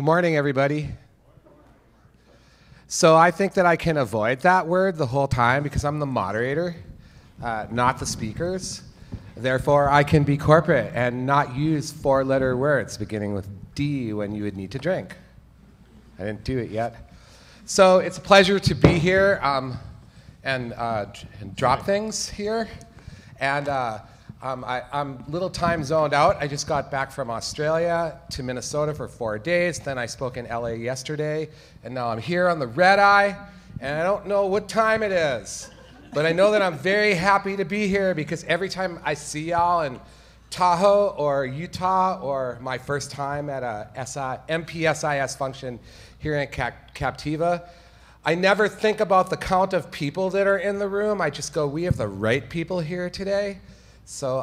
Good morning, everybody. So I think that I can avoid that word the whole time because I'm the moderator, not the speakers. Therefore, I can be corporate and not use four-letter words beginning with D when you would need to drink. I didn't do it yet. So it's a pleasure to be here and drop things here. And I'm a little time zoned out. I just got back from Australia to Minnesota for 4 days. Then I spoke in LA yesterday. And now I'm here on the red eye. And I don't know what time it is. But I know that I'm very happy to be here because every time I see y'all in Tahoe or Utah or my first time at a MPSIS function here in Captiva, I never think about the count of people that are in the room. I just go, we have the right people here today. So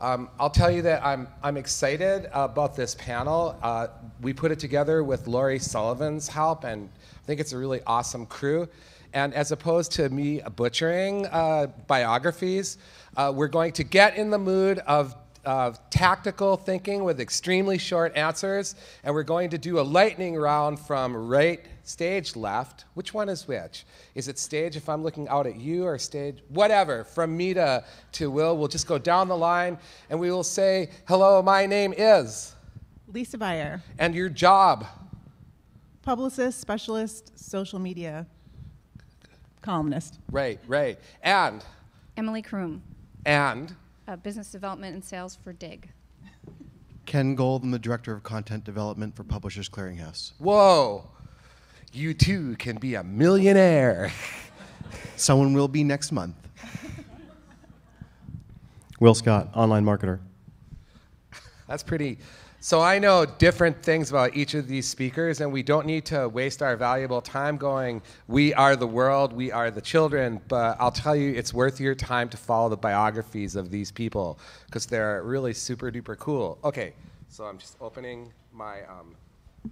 I'll tell you that I'm excited about this panel. We put it together with Lori Sullivan's help, and I think it's a really awesome crew. And as opposed to me butchering biographies, we're going to get in the mood of tactical thinking with extremely short answers, and we're going to do a lightning round from right stage left. Which one is which? Is it stage if I'm looking out at you, or stage whatever? From me to Will, we'll just go down the line and we will say, hello, my name is Lisa Beyer. And your job? Publicist, specialist, social media columnist. Right. And Emily Kroom. And Business Development and Sales for DIG. Ken Gold, I'm the Director of Content Development for Publishers Clearinghouse. Whoa, you too can be a millionaire. Someone will be next month. Will Scott, online marketer. That's pretty. So I know different things about each of these speakers, and we don't need to waste our valuable time going, we are the world, we are the children, but I'll tell you, it's worth your time to follow the biographies of these people, because they're really super duper cool. Okay, so I'm just opening my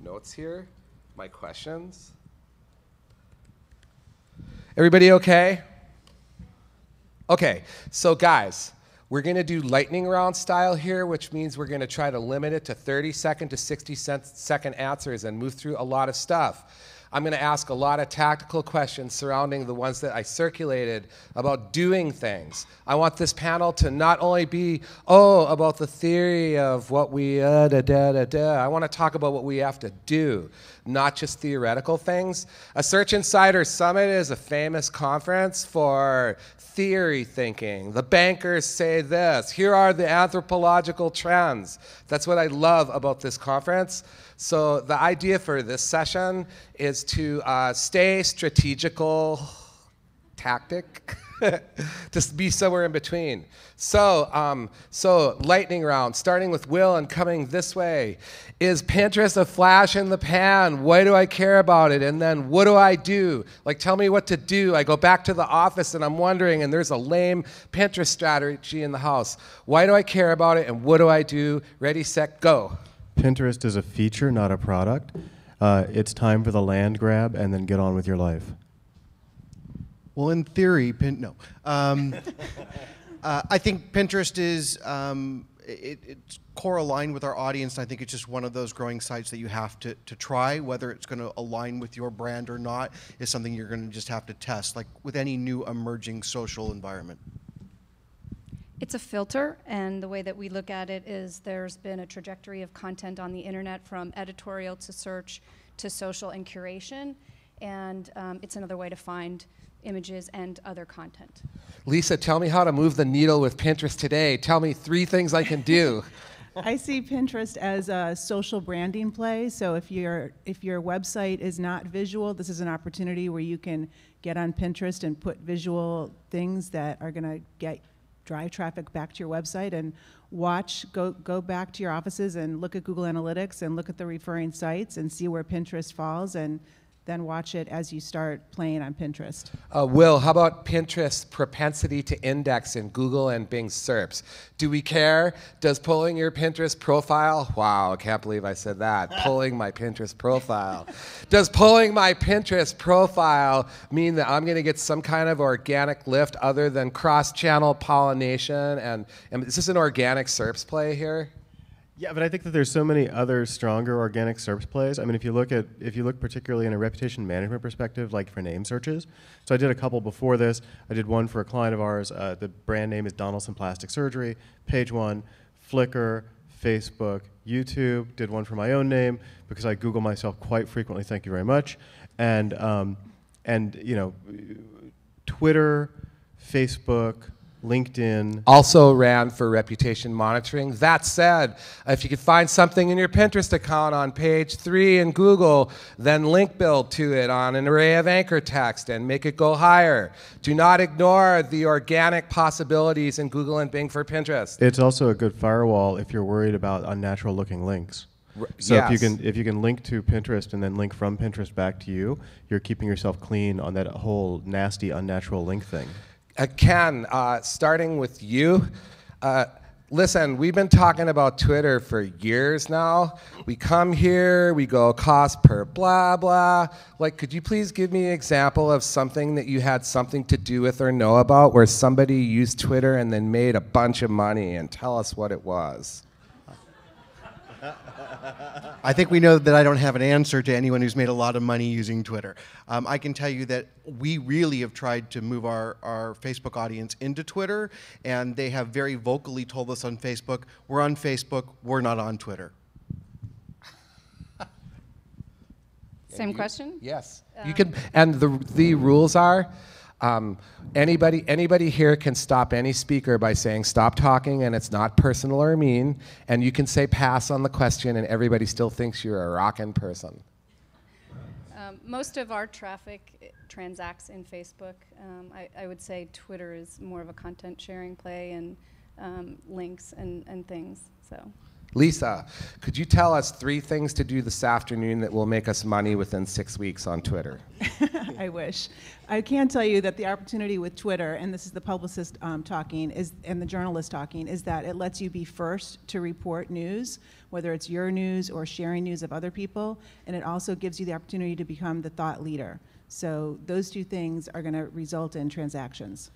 notes here, my questions. Everybody okay? Okay, so guys, we're going to do lightning round style here, which means we're going to try to limit it to 30-second to 60-second answers and move through a lot of stuff. I'm going to ask a lot of tactical questions surrounding the ones that I circulated about doing things. I want this panel to not only be, about the theory of what we I want to talk about what we have to do, not just theoretical things. A Search Insider Summit is a famous conference for theory thinking. The bankers say this. Here are the anthropological trends. That's what I love about this conference. So the idea for this session is to stay strategical, tactic, to be somewhere in between. So lightning round, starting with Will and coming this way. Is Pinterest a flash in the pan? Why do I care about it? And then what do I do? Like, tell me what to do. I go back to the office and I'm wondering, and there's a lame Pinterest strategy in the house. Why do I care about it? And what do I do? Ready, set, go. Pinterest is a feature, not a product. It's time for the land grab and then get on with your life. Well, in theory, I think Pinterest is it's core aligned with our audience. I think it's just one of those growing sites that you have to try. Whether it's going to align with your brand or not is something you're going to just have to test, like with any new emerging social environment. It's a filter, and the way that we look at it is there's been a trajectory of content on the internet from editorial to search to social and curation, and it's another way to find images and other content. Lisa, tell me how to move the needle with Pinterest today. Tell me 3 things I can do. I see Pinterest as a social branding play. So if your website is not visual, this is an opportunity where you can get on Pinterest and put visual things that are going to drive traffic back to your website, and go back to your offices and look at Google Analytics and look at the referring sites and see where Pinterest falls, and then watch it as you start playing on Pinterest. Will, how about Pinterest's propensity to index in Google and Bing SERPs? Do we care? Does pulling your Pinterest profile, wow, I can't believe I said that, pulling my Pinterest profile. Does pulling my Pinterest profile mean that I'm going to get some kind of organic lift other than cross-channel pollination? And is this an organic SERPs play here? Yeah, but I think that there's so many other stronger organic SERPs plays. I mean, if you look particularly in a reputation management perspective, like for name searches. So I did a couple before this. I did one for a client of ours. The brand name is Donaldson Plastic Surgery. Page one, Flickr, Facebook, YouTube. Did one for my own name because I Google myself quite frequently. Thank you very much. And you know, Twitter, Facebook, LinkedIn. Also ran for reputation monitoring. That said, if you could find something in your Pinterest account on page 3 in Google, then link build to it on an array of anchor text and make it go higher. Do not ignore the organic possibilities in Google and Bing for Pinterest. It's also a good firewall if you're worried about unnatural looking links. So yes. if you can link to Pinterest and then link from Pinterest back to you, you're keeping yourself clean on that whole nasty unnatural link thing. Ken, starting with you, listen, we've been talking about Twitter for years now. We come here, we go cost per blah, blah. Like, could you please give me an example of something that you had something to do with or know about where somebody used Twitter and then made a bunch of money, and tell us what it was? I think we know that I don't have an answer to anyone who's made a lot of money using Twitter. I can tell you that we really have tried to move our Facebook audience into Twitter, and they have very vocally told us on Facebook, we're on Facebook, we're not on Twitter. Same question? Yes. You can, and the rules are, anybody here can stop any speaker by saying stop talking, and it's not personal or mean, and you can say pass on the question and everybody still thinks you're a rockin' person. Most of our traffic transacts in Facebook. I would say Twitter is more of a content sharing play and links and things. So. Lisa, could you tell us 3 things to do this afternoon that will make us money within 6 weeks on Twitter? I wish. I can tell you that the opportunity with Twitter, and this is the publicist talking, and the journalist talking, is that it lets you be first to report news, whether it's your news or sharing news of other people, and it also gives you the opportunity to become the thought leader. So those 2 things are going to result in transactions.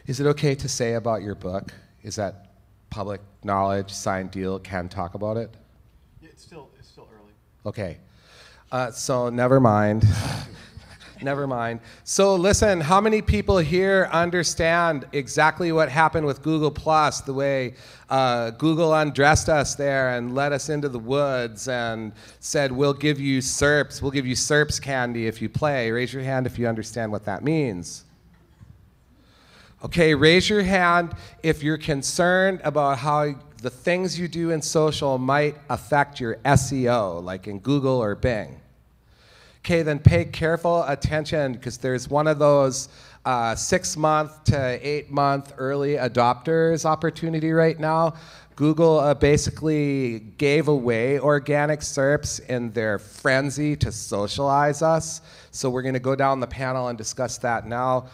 Is it okay to say about your book? Is that public knowledge, signed deal, can talk about it? It's still early. Okay. So never mind. Never mind. So listen, how many people here understand exactly what happened with Google Plus, the way Google undressed us there and led us into the woods and said, we'll give you SERPs candy if you play. Raise your hand if you understand what that means. Okay, raise your hand if you're concerned about how the things you do in social might affect your SEO, like in Google or Bing. Okay, then pay careful attention because there's one of those 6-month to 8-month early adopters opportunity right now. Google basically gave away organic SERPs in their frenzy to socialize us. So we're going to go down the panel and discuss that now.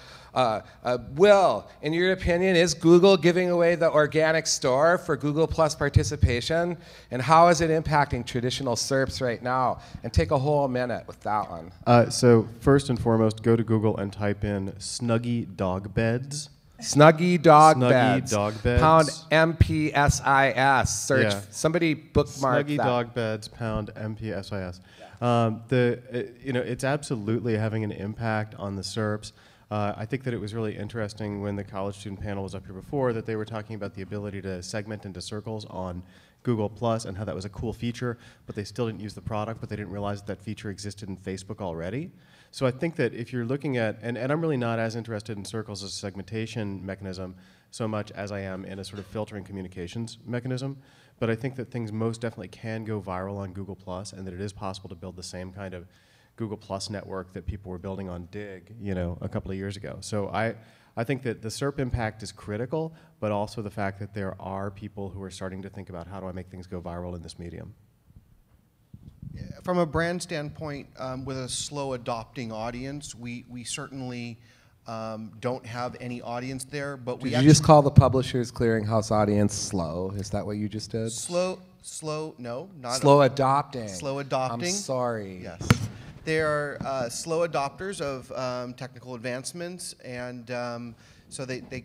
Will, in your opinion, is Google giving away the organic store for Google Plus participation? And how is it impacting traditional SERPs right now? And take a whole minute with that one. So first and foremost, go to Google and type in Snuggie dog beds. Snuggie dog beds. Dog beds. Pound MPSIS. Search. Yeah. Somebody bookmark Snuggie that. dog beds. Pound MPSIS. It's absolutely having an impact on the SERPs. I think that it was really interesting when the college student panel was up here before that they were talking about the ability to segment into circles on Google Plus and how that was a cool feature, but they still didn't use the product, but they didn't realize that feature existed in Facebook already. So I think that if you're looking at, and I'm really not as interested in circles as a segmentation mechanism so much as I am in a sort of filtering communications mechanism, but I think that things most definitely can go viral on Google Plus and that it is possible to build the same kind of Google Plus network that people were building on Dig, a couple of years ago. So I think that the SERP impact is critical, but also the fact that there are people who are starting to think about how do I make things go viral in this medium. From a brand standpoint, with a slow adopting audience, we certainly don't have any audience there, but Did you just call the Publishers Clearinghouse audience slow? Is that what you just did? Slow, no, not slow adopting. Slow adopting. I'm sorry. Yes. They are slow adopters of technical advancements, and so they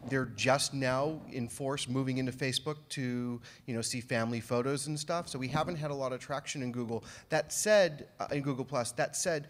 they're just now in force moving into Facebook to see family photos and stuff. So we haven't had a lot of traction in Google. That said, in Google Plus. That said,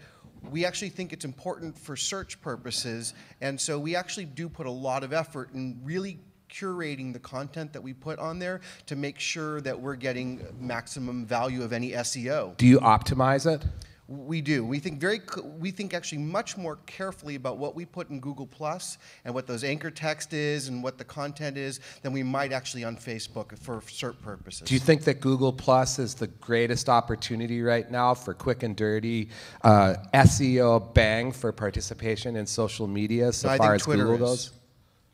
we actually think it's important for search purposes, and so we actually do put a lot of effort in really curating the content that we put on there to make sure that we're getting maximum value of any SEO. Do you optimize it? We do. We think actually much more carefully about what we put in Google Plus and what those anchor text is and what the content is than we might actually on Facebook for search purposes. Do you think that Google Plus is the greatest opportunity right now for quick and dirty SEO bang for participation in social media so far as Google goes?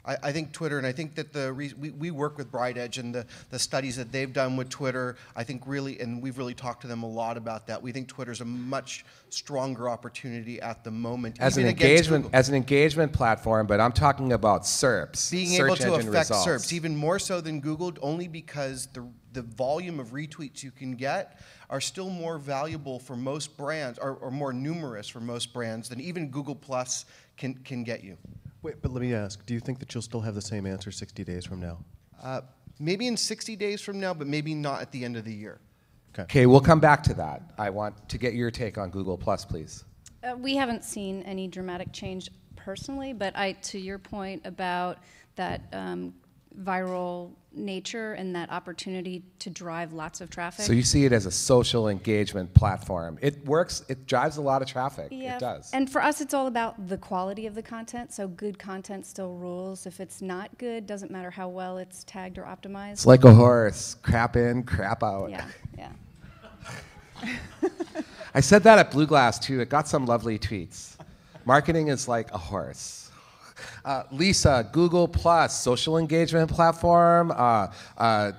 I think Twitter, and I think that we work with Bright Edge and the studies that they've done with Twitter, I think really, and we've really talked to them a lot about that. We think Twitter's a much stronger opportunity at the moment. As an engagement platform, but I'm talking about SERPs. Being able to affect SERPs, even more so than Google, only because the volume of retweets you can get are still more valuable for most brands, or more numerous for most brands than even Google Plus can get you. Wait, but let me ask, do you think that you'll still have the same answer 60 days from now? Maybe in 60 days from now, but maybe not at the end of the year. Okay, we'll come back to that. I want to get your take on Google Plus, please. We haven't seen any dramatic change personally, but to your point about that viral nature and that opportunity to drive lots of traffic. So you see it as a social engagement platform. It works, it drives a lot of traffic. Yeah, it does. And for us, it's all about the quality of the content. So good content still rules. If it's not good, doesn't matter how well it's tagged or optimized. It's like a horse, crap in, crap out. Yeah, yeah. I said that at Blue Glass too. It got some lovely tweets. Marketing is like a horse. Lisa, Google Plus, social engagement platform,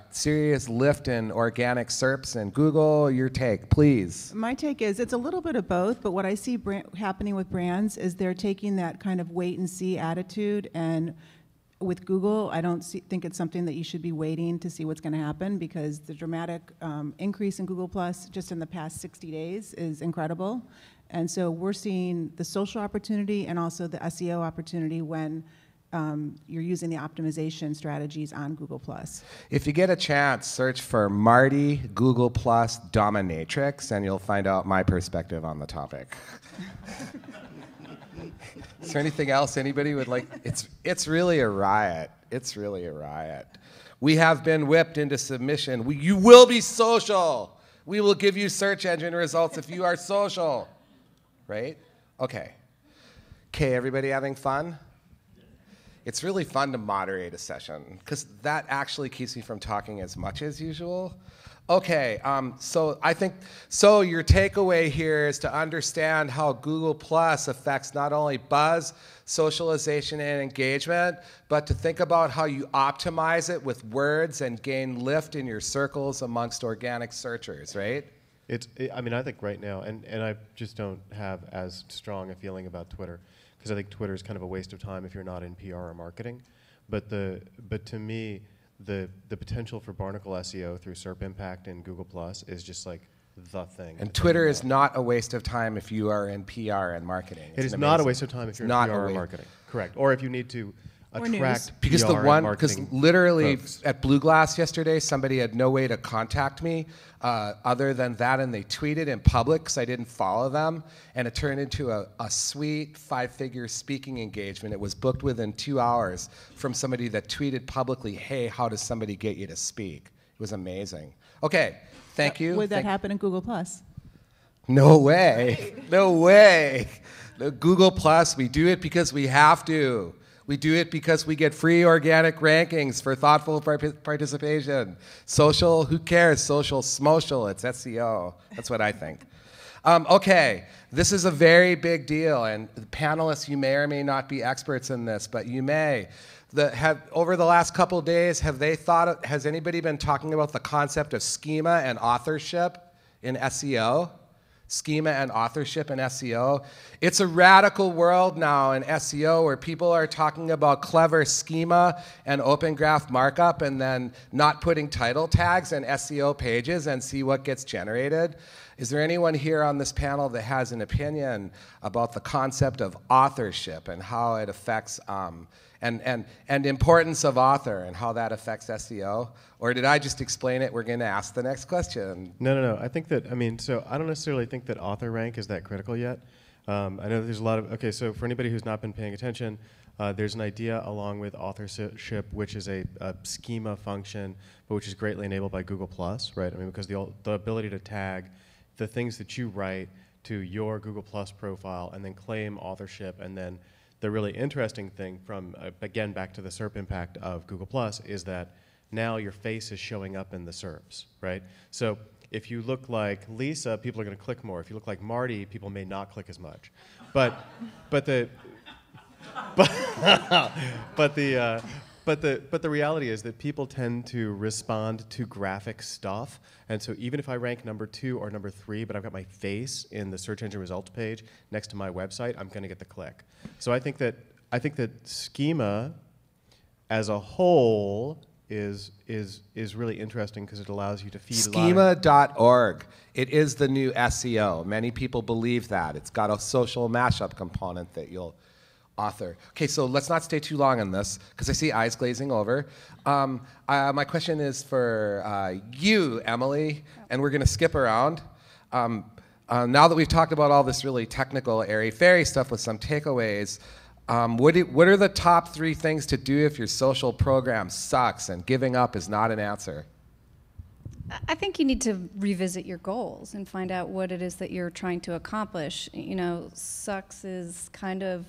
serious lift in organic SERPs and Google. Your take, please. My take is it's a little bit of both, but what I see happening with brands is they're taking that kind of wait and see attitude, and with Google, I don't think it's something that you should be waiting to see what's going to happen, because the dramatic increase in Google Plus just in the past 60 days is incredible. And so we're seeing the social opportunity and also the SEO opportunity when you're using the optimization strategies on Google Plus. If you get a chance, search for Marty Google Plus Dominatrix, and you'll find out my perspective on the topic. Is there anything else anybody would like? It's really a riot. It's really a riot. We have been whipped into submission. You will be social. We will give you search engine results if you are social. Right? Okay. Okay, everybody having fun? It's really fun to moderate a session, because that actually keeps me from talking as much as usual. Okay, so I think, your takeaway here is to understand how Google Plus affects not only buzz, socialization, and engagement, but to think about how you optimize it with words and gain lift in your circles amongst organic searchers, right? I mean, I think right now, and I just don't have as strong a feeling about Twitter, because I think Twitter is kind of a waste of time if you're not in PR or marketing. But to me, the potential for Barnacle SEO through SERP Impact and Google Plus is just like the thing. And Twitter is not a waste of time if you are in PR and marketing. It is not a waste of time if you're in PR or marketing. Correct. Or if you need to attract because because literally folks. At Blue Glass yesterday, somebody had no way to contact me other than that, and they tweeted in public because I didn't follow them, and it turned into a sweet 5-figure speaking engagement. It was booked within 2 hours from somebody that tweeted publicly, "Hey, how does somebody get you to speak?" It was amazing. Okay, thank you. Would that happen in Google Plus? No way. No way. The Google Plus, we do it because we have to. We do it because we get free organic rankings for thoughtful participation. Social, who cares? Social, smotional, it's SEO. That's what I think. Okay, this is a very big deal, and the panelists, you may or may not be experts in this, but you may. Over the last couple of days, has anybody been talking about the concept of schema and authorship in SEO? Schema and authorship in SEO. It's a radical world now in SEO where people are talking about clever schema and open graph markup and then not putting title tags in SEO pages and see what gets generated. Is there anyone here on this panel that has an opinion about the concept of authorship and how it affects, and importance of author and how that affects SEO? Or did I just explain it? We're going to ask the next question. No. I think that, so I don't necessarily think that author rank is that critical yet. I know there's a lot of, okay, so for anybody who's not been paying attention, there's an idea along with authorship, which is a schema function, but which is greatly enabled by Google+, right? I mean, because the ability to tag the things that you write to your Google+ profile and then claim authorship. And then the really interesting thing from, again, back to the SERP impact of Google+, is that now your face is showing up in the SERPs, right? So if you look like Lisa, people are going to click more. If you look like Marty, people may not click as much. But the reality is that people tend to respond to graphic stuff, and so even if I rank number 2 or number 3, but I've got my face in the search engine results page next to my website, I'm going to get the click. So I think that schema as a whole is really interesting because it allows you to feed Schema.org. It is the new SEO. Many people believe that. It's got a social mashup component that you'll author. Okay, so let's not stay too long on this because I see eyes glazing over. My question is for you, Emily, and we're going to skip around. Now that we've talked about all this really technical, airy-fairy stuff with some takeaways, what are the top 3 things to do if your social program sucks and giving up is not an answer? I think you need to revisit your goals and find out what it is that you're trying to accomplish. You know, sucks is kind of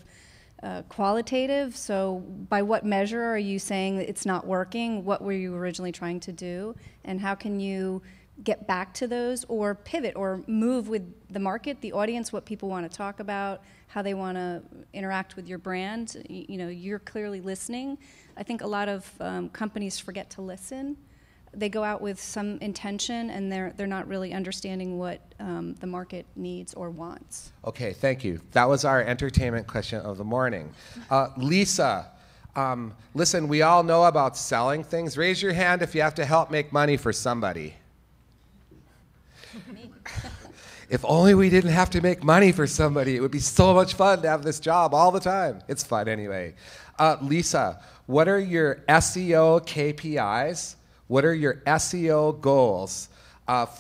qualitative, so by what measure are you saying that it's not working? What were you originally trying to do? And how can you get back to those or pivot or move with the market, the audience, what people want to talk about, how they want to interact with your brand? You know, you're clearly listening. I think a lot of companies forget to listen. They go out with some intention and they're not really understanding what the market needs or wants. Okay, thank you. That was our entertainment question of the morning. Lisa, listen, we all know about selling things. Raise your hand if you have to help make money for somebody. If only we didn't have to make money for somebody. It would be so much fun to have this job all the time. It's fun anyway. Lisa, what are your SEO KPIs? What are your SEO goals?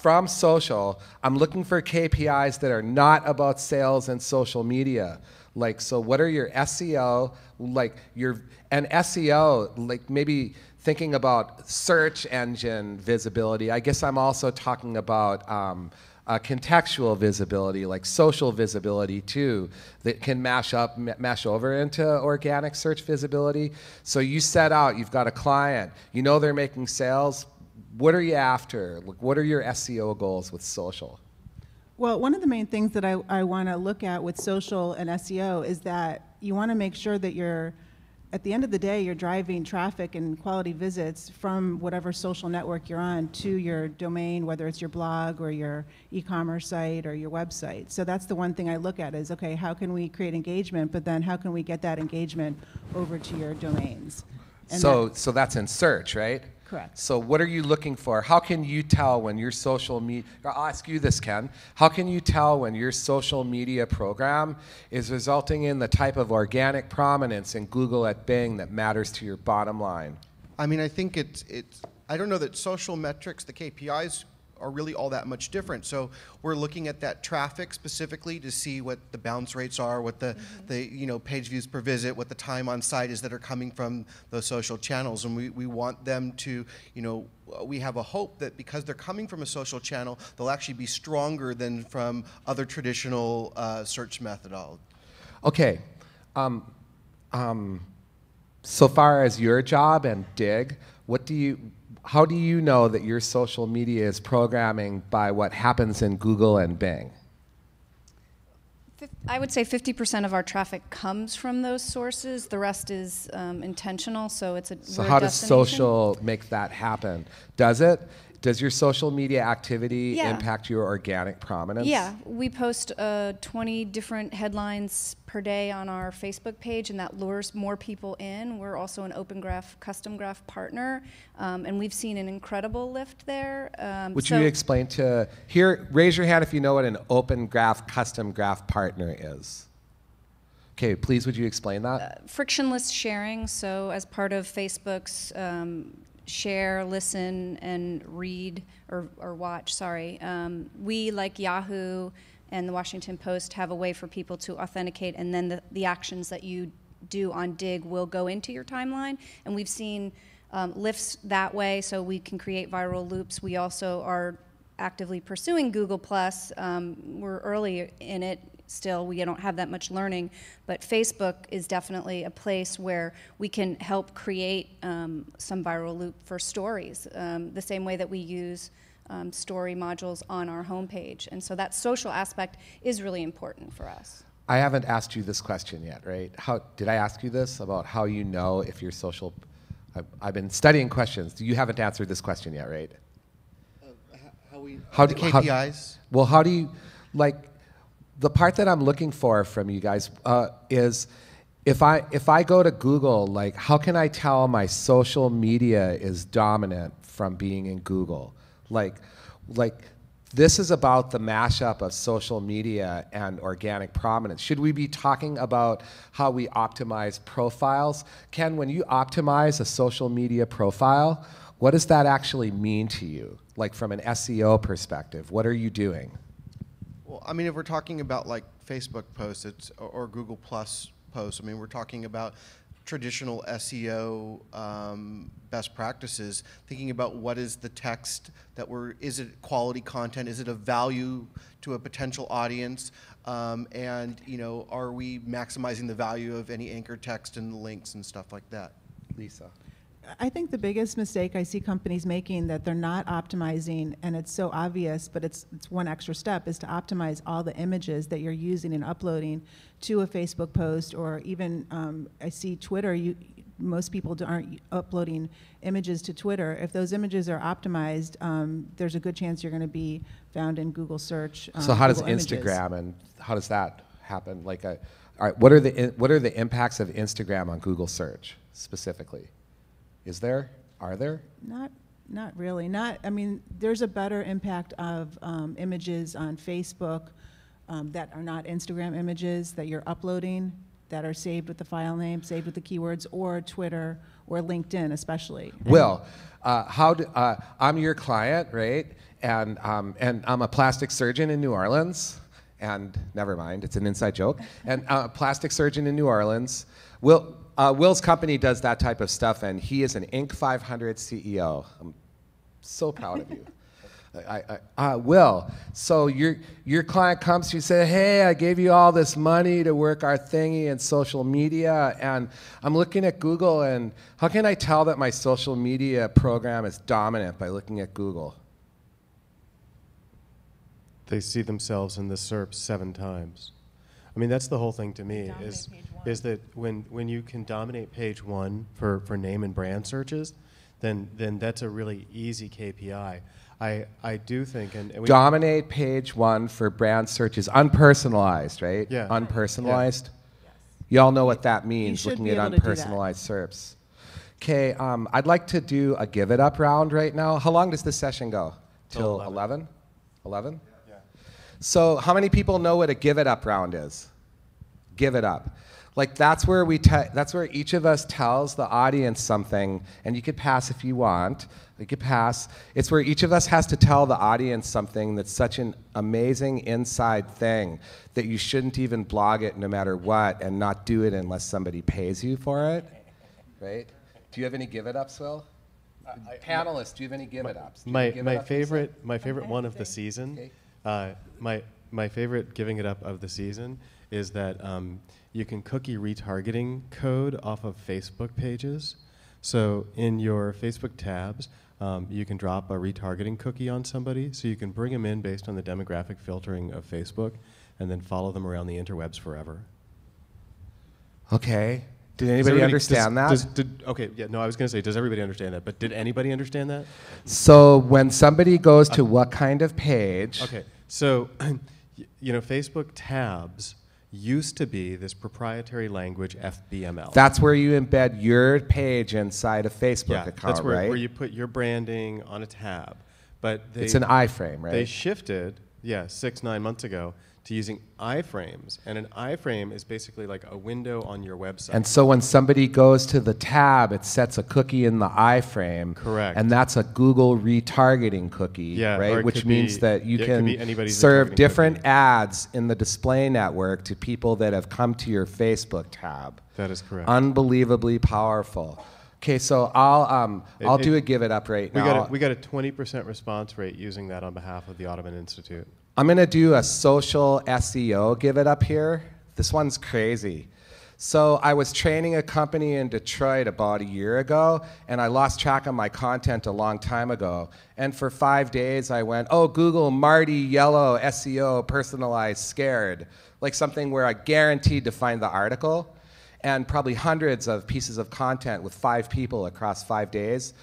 From social, I'm looking for KPIs that are not about sales and social media. Like, so what are your SEO, and SEO, like maybe thinking about search engine visibility. I guess I'm also talking about contextual visibility, like social visibility too, that can mash over into organic search visibility. So you set out, you've got a client, you know they're making sales. What are you after? What are your SEO goals with social? Well, one of the main things that I want to look at with social and SEO is that you want to make sure that at the end of the day, you're driving traffic and quality visits from whatever social network you're on to your domain, whether it's your blog or your e-commerce site or your website. So that's the one thing I look at is, okay, how can we create engagement, but then how can we get that engagement over to your domains? And so that's in search, right? Correct. So what are you looking for? How can you tell when your social media, I'll ask you this, Ken. How can you tell when your social media program is resulting in the type of organic prominence in Google at Bing that matters to your bottom line? I mean, I think I don't know that social metrics, the KPIs, are really all that much different. So we're looking at that traffic specifically to see what the bounce rates are, what the page views per visit, what the time on site is that are coming from those social channels. And we want them to, we have a hope that because they're coming from a social channel, they'll actually be stronger than from other traditional search methodologies. Okay. So far as your job and Dig, how do you know that your social media is programming by what happens in Google and Bing? I would say 50% of our traffic comes from those sources. The rest is intentional, so it's a So how does social make that happen? Does it? Does your social media activity Yeah. impact your organic prominence? Yeah, we post 20 different headlines per day on our Facebook page, and that lures more people in. We're also an Open Graph, Custom Graph partner, and we've seen an incredible lift there. Would you explain raise your hand if you know what an Open Graph, Custom Graph partner is. Okay, please would you explain that? Frictionless sharing, so as part of Facebook's share, listen, and read, or watch, sorry. We, like Yahoo and the Washington Post, have a way for people to authenticate, and then the actions that you do on Dig will go into your timeline. And we've seen lifts that way, so we can create viral loops. We also are actively pursuing Google+. We're early in it. Still, we don't have that much learning, but Facebook is definitely a place where we can help create some viral loop for stories, the same way that we use story modules on our homepage. And so that social aspect is really important for us. I haven't asked you this question yet, right? Did I ask you this about how you know if you're social? I've been studying questions. You haven't answered this question yet, right? How do KPIs? Well, how do you, the part that I'm looking for from you guys is if I go to Google, how can I tell my social media is dominant from being in Google? This is about the mashup of social media and organic prominence. Should we be talking about how we optimize profiles? Ken, when you optimize a social media profile, what does that actually mean to you? From an SEO perspective, what are you doing? Well, I mean, if we're talking about Facebook posts or Google Plus posts, I mean, we're talking about traditional SEO best practices, thinking about what is the text is it quality content, is it of value to a potential audience, and are we maximizing the value of any anchor text and links and stuff like that? Lisa. I think the biggest mistake I see companies making that they're not optimizing, and it's so obvious, but it's one extra step, is to optimize all the images that you're using and uploading to a Facebook post, or even I see Twitter. Most people aren't uploading images to Twitter. If those images are optimized, there's a good chance you're going to be found in Google search. So how does Google Instagram images. and how does that happen? All right, what are the impacts of Instagram on Google search specifically? Are there? Not really. I mean, there's a better impact of images on Facebook that are not Instagram images that you're uploading, that are saved with the file name, saved with the keywords, or Twitter or LinkedIn especially. Will, I'm your client, right? And I'm a plastic surgeon in New Orleans. And never mind, it's an inside joke. And a plastic surgeon in New Orleans. Will's company does that type of stuff, and he is an Inc. 500 CEO. I'm so proud of you. Will, so your client comes to you and says, hey, I gave you all this money to work our thingy in social media, and I'm looking at Google, and how can I tell that my social media program is dominant by looking at Google? They see themselves in the SERP 7 times. I mean, that's the whole thing to me, is that when you can dominate page 1 for name and brand searches, then that's a really easy KPI. I do think, and we dominate page 1 for brand searches, unpersonalized, right? Yeah. Unpersonalized. Yeah. Y'all know what that means, should looking be at able to do that. unpersonalized SERPs. Okay, I'd like to do a give it up round right now. How long does this session go? Till 11? 11? Yeah. So how many people know what a give it up round is? Give it up. That's where that's where each of us tells the audience something, and you could pass if you want. You could pass. It's where each of us has to tell the audience something that's such an amazing inside thing that you shouldn't even blog it no matter what, and not do it unless somebody pays you for it, right? Do you have any give it ups, Will? Panelists, do you have any give it ups? My favorite one of the season. Okay. My favorite giving it up of the season is that you can cookie retargeting code off of Facebook pages. So in your Facebook tabs, you can drop a retargeting cookie on somebody, so you can bring them in based on the demographic filtering of Facebook, and then follow them around the interwebs forever. Okay. Did anybody understand that? Okay, yeah, no, I was going to say, does everybody understand that? But did anybody understand that? So when somebody goes to what kind of page? Okay, so, Facebook tabs used to be this proprietary language FBML. That's where you embed your page inside a Facebook account, that's where, right? where you put your branding on a tab. But It's an iframe, right? They shifted, 6-9 months ago, to using iframes. And an iframe is basically like a window on your website. And so when somebody goes to the tab, it sets a cookie in the iframe. Correct. And that's a Google retargeting cookie, right? Which means that you can serve different ads in the display network to people that have come to your Facebook tab. That is correct. Unbelievably powerful. Okay, so I'll do a give it up right now. We got a 20% response rate using that on behalf of the Ottoman Institute. I'm going to do a social SEO give it up here. This one's crazy. So I was training a company in Detroit about a year ago, and I lost track of my content a long time ago. And for 5 days I went, oh, Google, Marty, yellow, SEO, personalized, scared. Like something where I guaranteed to find the article. And probably hundreds of pieces of content with 5 people across 5 days.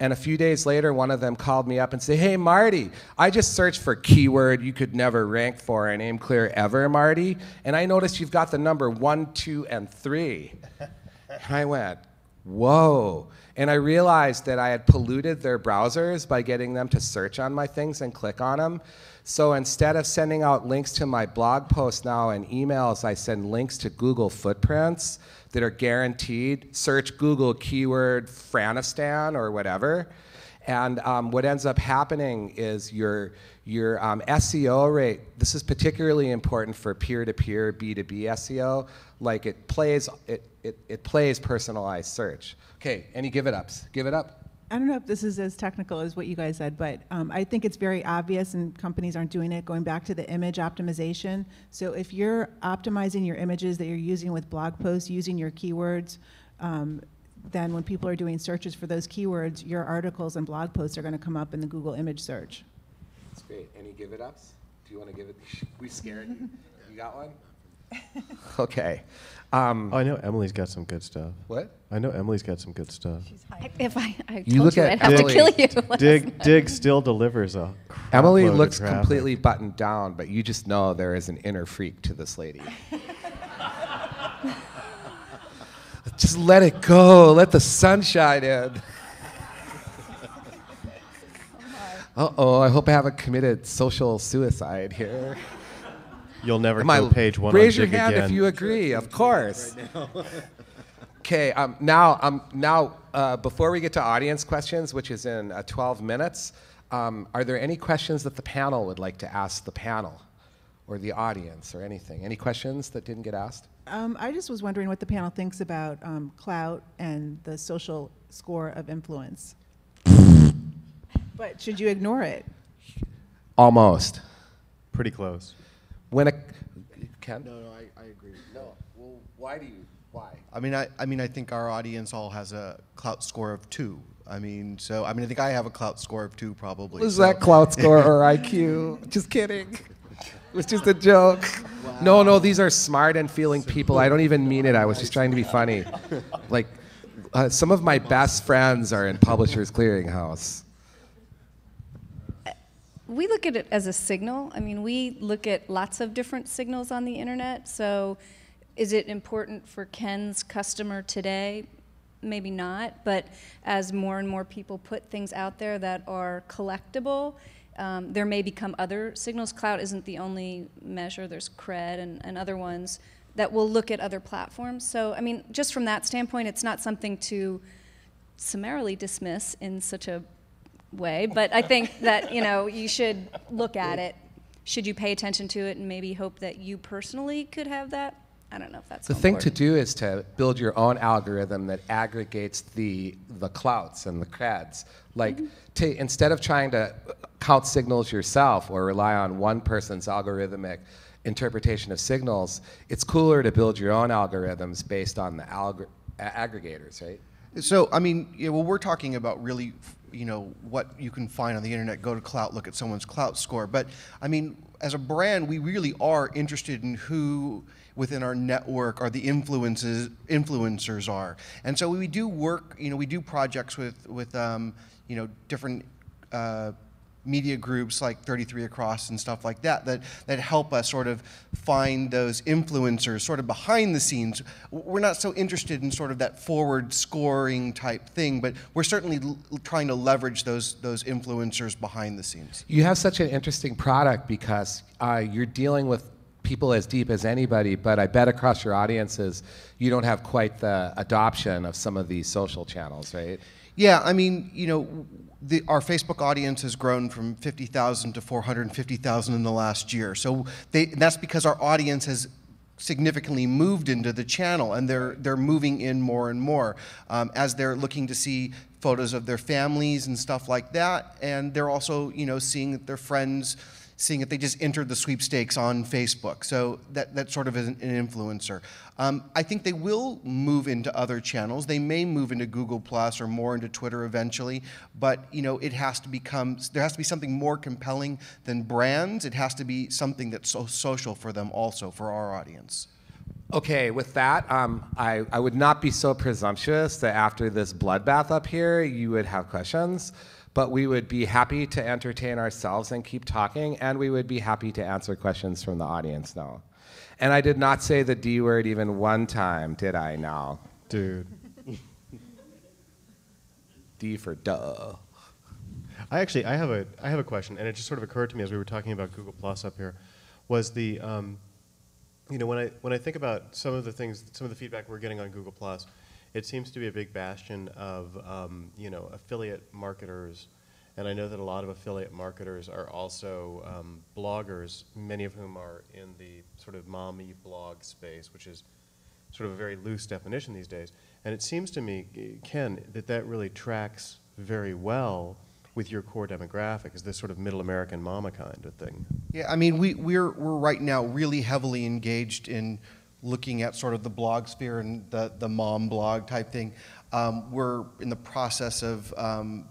And a few days later, one of them called me up and said, hey, Marty, I just searched for keyword you could never rank for in aimClear ever, Marty, and I noticed you've got the number 1, 2, and 3. And I went, whoa. And I realized that I had polluted their browsers by getting them to search on my things and click on them. So instead of sending out links to my blog posts now and emails, I send links to Google Footprints that are guaranteed. Search Google keyword Franistan or whatever. And what ends up happening is your SEO rate, this is particularly important for peer-to-peer B2B SEO, like it plays personalized search. Okay, any give it ups? Give it up? I don't know if this is as technical as what you guys said, but I think it's very obvious, and companies aren't doing it, going back to the image optimization. So if you're optimizing your images that you're using with blog posts, using your keywords, then when people are doing searches for those keywords, your articles and blog posts are going to come up in the Google image search. That's great. Any give it ups? Do you want to give it? We scared you? You got one? Okay. I know Emily's got some good stuff. What? I know Emily's got some good stuff. If I You told look you, at I'd have to Emily. kill you. Dig still delivers a crap Emily load of looks traffic. completely buttoned down, but you just know there is an inner freak to this lady. Just let it go. Let the sunshine in. Uh-oh, I hope I haven't committed social suicide here. You'll never go page one Raise on your Dig hand again. if you agree, of course. Okay, now before we get to audience questions, which is in 12 minutes, are there any questions that the panel would like to ask the panel or the audience or anything? Any questions that didn't get asked? I just was wondering what the panel thinks about clout and the social score of influence. But should you ignore it? Almost. Pretty close. When a Ken? No, I agree. No. Well, why? I mean, I think our audience all has a clout score of 2. I think I have a clout score of 2 probably. Was that clout score or IQ? Just kidding. It was just a joke. Wow. No, these are smart and feeling people. I don't even mean it. I was just trying to be funny. Like, some of my best friends are in Publishers Clearinghouse. We look at it as a signal. I mean, we look at lots of different signals on the internet. So is it important for Ken's customer today? Maybe not. But as more and more people put things out there that are collectible, there may become other signals. Clout isn't the only measure. There's cred and other ones that will look at other platforms. So, I mean, just from that standpoint, it's not something to summarily dismiss in such a way, but I think that, you should look at it. Should you pay attention to it and maybe hope that you personally could have that? I don't know if that's the thing to do is to build your own algorithm that aggregates the clouts and the creds. Like, instead of trying to count signals yourself or rely on one person's algorithmic interpretation of signals, it's cooler to build your own algorithms based on the aggregators, right? So, I mean, what we're talking about really you know, what you can find on the internet. Go to Clout, look at someone's Clout score. But I mean, as a brand, we really are interested in who within our network are the influencers are. And so we do work, you know, we do projects with you know, different media groups like 33 Across and stuff like that, that help us sort of find those influencers sort of behind the scenes. We're not so interested in sort of that forward scoring type thing, but we're certainly trying to leverage those influencers behind the scenes. You have such an interesting product because you're dealing with people as deep as anybody, but I bet across your audiences, you don't have quite the adoption of some of these social channels, right? Yeah, I mean, you know, our Facebook audience has grown from 50,000 to 450,000 in the last year. So that's because our audience has significantly moved into the channel, and they're moving in more and more as they're looking to see photos of their families and stuff like that. And they're also, you know, seeing that their friends, seeing that they just entered the sweepstakes on Facebook. So that sort of is an influencer. I think they will move into other channels. They may move into Google Plus or more into Twitter eventually, but you know, it has to become, there has to be something more compelling than brands. It has to be something that's so social for them also, for our audience. Okay, with that, I would not be so presumptuous that after this bloodbath up here, you would have questions. But we would be happy to entertain ourselves and keep talking, and we would be happy to answer questions from the audience now. And I did not say the D word even one time, did I now? Dude. D for duh. I have a question, and it just sort of occurred to me as we were talking about Google Plus up here, was the, you know, when I think about some of the things, some of the feedback we're getting on Google Plus, it seems to be a big bastion of, you know, affiliate marketers, and I know that a lot of affiliate marketers are also bloggers, many of whom are in the sort of mommy blog space, which is sort of a very loose definition these days. And it seems to me, Ken, that really tracks very well with your core demographic, is this sort of middle American mama kind of thing. Yeah, I mean, we're right now really heavily engaged in looking at sort of the blog sphere and the mom blog type thing. We're in the process of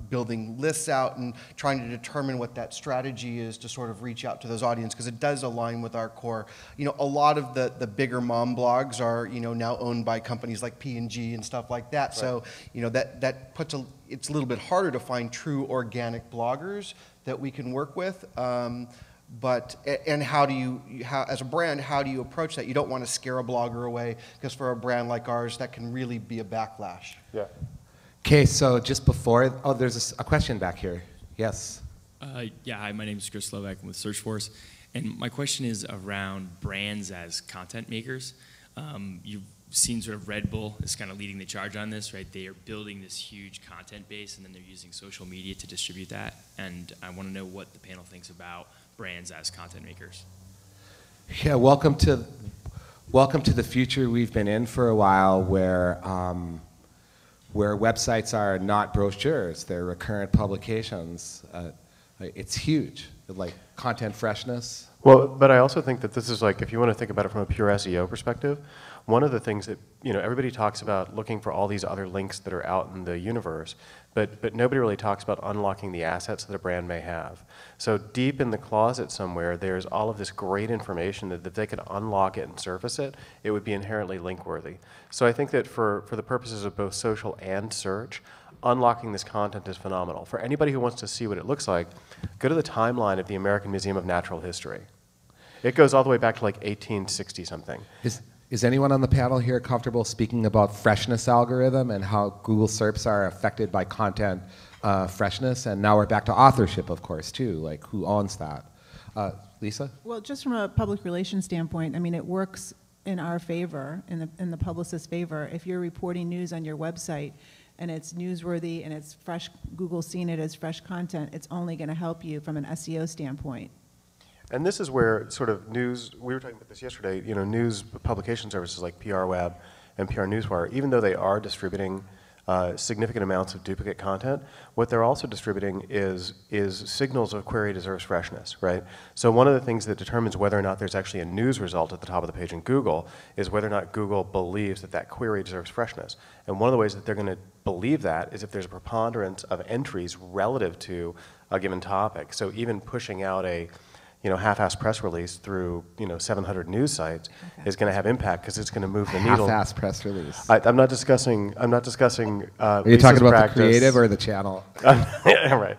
building lists out and trying to determine what that strategy is to sort of reach out to those audiences, because it does align with our core. You know, a lot of the bigger mom blogs are, you know, now owned by companies like P&G and stuff like that. Right. So, you know, that puts it's a little bit harder to find true organic bloggers that we can work with. But, and how do you, as a brand, how do you approach that? You don't want to scare a blogger away, because for a brand like ours, that can really be a backlash. Yeah. Okay, so just before, oh, there's a question back here. Yes. Yeah, hi, my name is Chris Slovak. I'm with Searchforce. And my question is around brands as content makers. You've seen sort of Red Bull is kind of leading the charge on this, right? They are building this huge content base, and then they're using social media to distribute that. And I want to know what the panel thinks about brands as content makers. Yeah, welcome to the future we've been in for a while, where websites are not brochures, they're recurrent publications. It's huge, like content freshness. Well, but I also think that this is like, if you want to think about it from a pure SEO perspective, one of the things that, you know, everybody talks about looking for all these other links that are out in the universe, but nobody really talks about unlocking the assets that a brand may have. So deep in the closet somewhere, there's all of this great information that if they could unlock it and surface it, it would be inherently link-worthy. So I think that for the purposes of both social and search, unlocking this content is phenomenal. For anybody who wants to see what it looks like, go to the timeline of the American Museum of Natural History. It goes all the way back to like 1860 something. Is anyone on the panel here comfortable speaking about freshness algorithm and how Google SERPs are affected by content freshness? And now we're back to authorship, of course, too. Like, who owns that? Lisa? Well, just from a public relations standpoint, I mean, it works in our favor, in the publicist's favor. If you're reporting news on your website and it's newsworthy and it's fresh, Google's seen it as fresh content, it's only going to help you from an SEO standpoint. And this is where sort of news, we were talking about this yesterday, you know, news publication services like PRWeb and PR Newswire, even though they are distributing significant amounts of duplicate content. What they're also distributing is signals of query deserves freshness, right? So one of the things that determines whether or not there's actually a news result at the top of the page in Google is whether or not Google believes that that query deserves freshness. And one of the ways that they're going to believe that is if there's a preponderance of entries relative to a given topic. So even pushing out a half-assed press release through 700 news sites is going to have impact because it's going to move the needle. Half-assed press release. I'm not discussing. Are you talking about the creative or the channel? Yeah, right.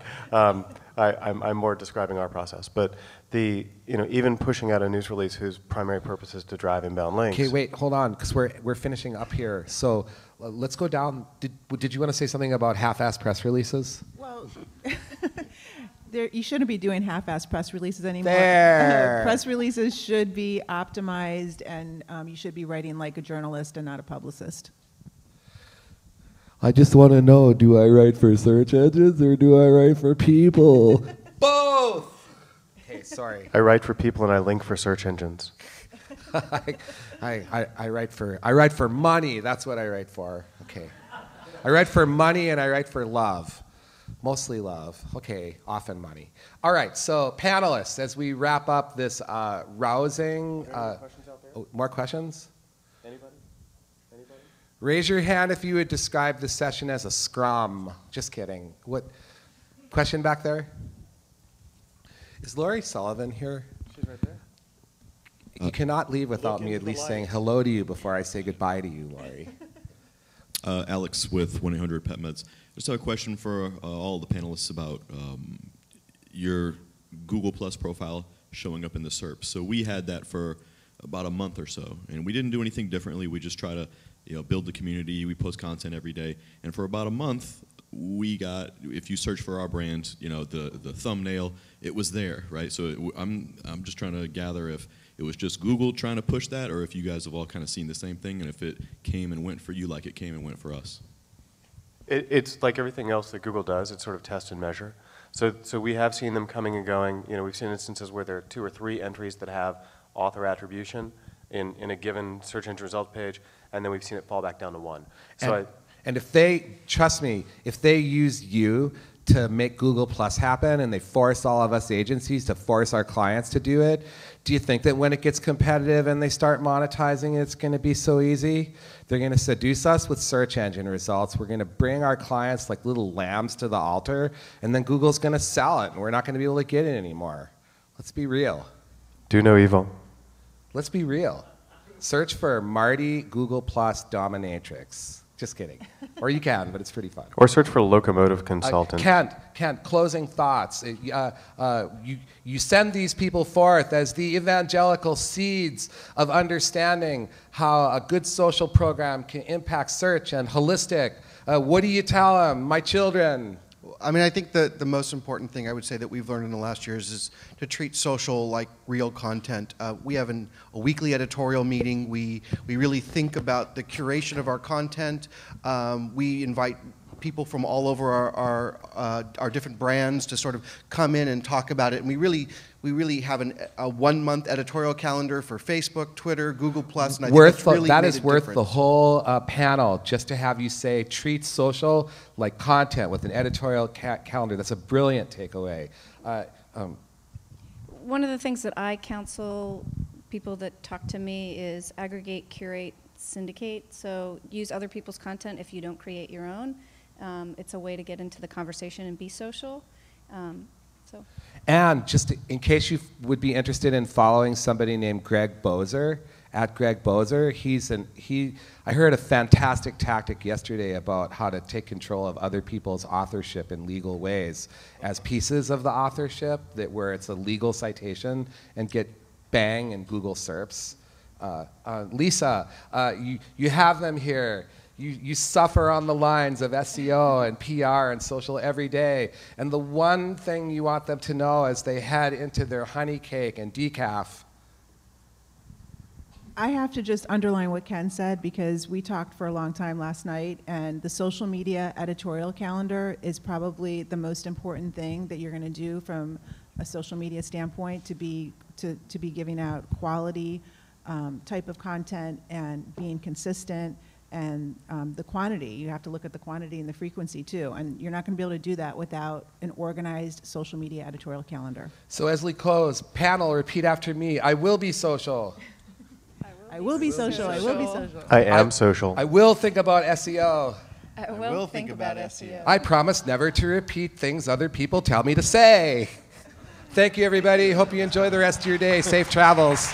I'm more describing our process, but even pushing out a news release whose primary purpose is to drive inbound links. Okay, wait, hold on, because we're finishing up here. So let's go down. Did you want to say something about half-assed press releases? Well, you shouldn't be doing half-assed press releases anymore. There. Press releases should be optimized, and you should be writing like a journalist and not a publicist. I just want to know, do I write for search engines or do I write for people? Both! Hey, sorry. I write for people and I link for search engines. I write for money. That's what I write for. Okay. I write for money and I write for love. Mostly love. Okay, often money. All right, so panelists, as we wrap up this rousing... questions out there? Oh, more questions? Anybody? Raise your hand if you would describe the session as a scrum. Just kidding. What question back there? Is Lori Sullivan here? She's right there. You cannot leave without me at least saying hello to you before I say goodbye to you, Lori. Alex with 1-800-PET-MEDS. Just have a question for all the panelists about your Google Plus profile showing up in the SERP. So we had that for about a month or so, and we didn't do anything differently. We just try to build the community. We post content every day, and for about a month, we got, if you search for our brand, the thumbnail, it was there, right? So I'm just trying to gather if it was just Google trying to push that, or if you guys have all kind of seen the same thing, and if it came and went for you like it came and went for us. It's like everything else that Google does. It's sort of test and measure. So we have seen them coming and going. We've seen instances where there are 2 or 3 entries that have author attribution in a given search engine result page, and then we've seen it fall back down to 1. So and if they, trust me, if they use you to make Google Plus happen and they force all of us agencies to force our clients to do it, do you think that when it gets competitive and they start monetizing, it's going to be so easy? They're going to seduce us with search engine results. We're going to bring our clients like little lambs to the altar, and then Google's going to sell it, and we're not going to be able to get it anymore. Let's be real. Do no evil. Let's be real. Search for Marty Google Plus Dominatrix. Just kidding. Or you can, but it's pretty fun. Or search for locomotive consultant. Kent, closing thoughts. You send these people forth as the evangelical seeds of understanding how a good social program can impact search and holistic. What do you tell them? My children. I mean, I think that the most important thing I would say that we've learned in the last years is to treat social like real content. We have a weekly editorial meeting. We really think about the curation of our content. We invite people from all over our different brands to sort of come in and talk about it. And we really have a 1-month editorial calendar for Facebook, Twitter, Google Plus, and I think it's really that made is a worth difference. the whole panel just to have you say treat social like content with an editorial calendar. That's a brilliant takeaway. One of the things that I counsel people that talk to me is aggregate, curate, syndicate. So use other people's content if you don't create your own. It's a way to get into the conversation and be social. And just in case you would be interested in following somebody named Greg Bozer, at Greg Bozer, I heard a fantastic tactic yesterday about how to take control of other people's authorship in legal ways as pieces of the authorship where it's a legal citation and get bang in Google SERPs. Lisa, you have them here. You suffer on the lines of SEO and PR and social every day. And the one thing you want them to know as they head into their honey cake and decaf. I have to just underline what Ken said because we talked for a long time last night, and the social media editorial calendar is probably the most important thing that you're going to do from a social media standpoint to be giving out quality type of content and being consistent and the quantity. You have to look at the quantity and the frequency too. And you're not going to be able to do that without an organized social media editorial calendar. So as we close, panel, repeat after me. I will be social. I will be social. I will be social. I am social. I will think about SEO. I will think about SEO. I promise never to repeat things other people tell me to say. Thank you, everybody. Hope you enjoy the rest of your day. Safe travels.